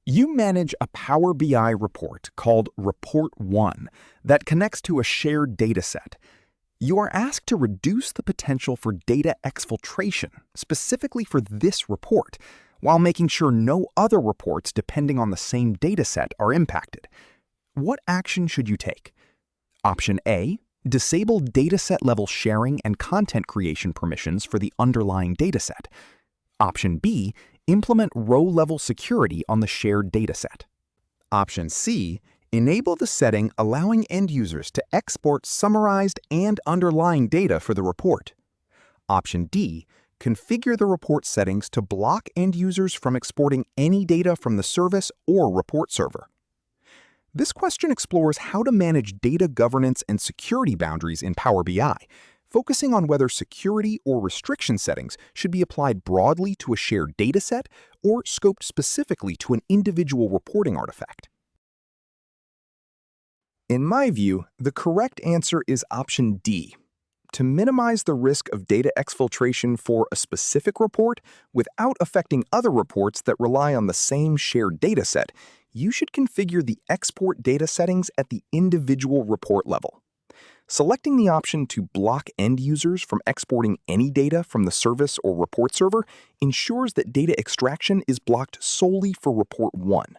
You manage a Power BI report called Report 1 that connects to a shared dataset. You are asked to reduce the potential for data exfiltration, specifically for this report, while making sure no other reports depending on the same dataset are impacted. What action should you take? Option A, disable dataset level sharing and content creation permissions for the underlying dataset. Option B, implement row-level security on the shared dataset. Option C, enable the setting allowing end users to export summarized and underlying data for the report. Option D, configure the report settings to block end users from exporting any data from the service or report server. This question explores how to manage data governance and security boundaries in Power BI, focusing on whether security or restriction settings should be applied broadly to a shared dataset or scoped specifically to an individual reporting artifact. In my view, the correct answer is option D. To minimize the risk of data exfiltration for a specific report without affecting other reports that rely on the same shared dataset, you should configure the export data settings at the individual report level. Selecting the option to block end users from exporting any data from the service or report server ensures that data extraction is blocked solely for Report 1.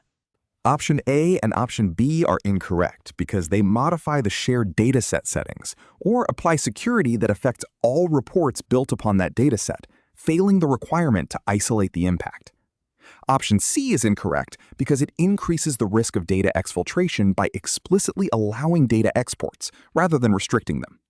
Option A and Option B are incorrect because they modify the shared dataset settings or apply security that affects all reports built upon that dataset, failing the requirement to isolate the impact. Option C is incorrect because it increases the risk of data exfiltration by explicitly allowing data exports rather than restricting them.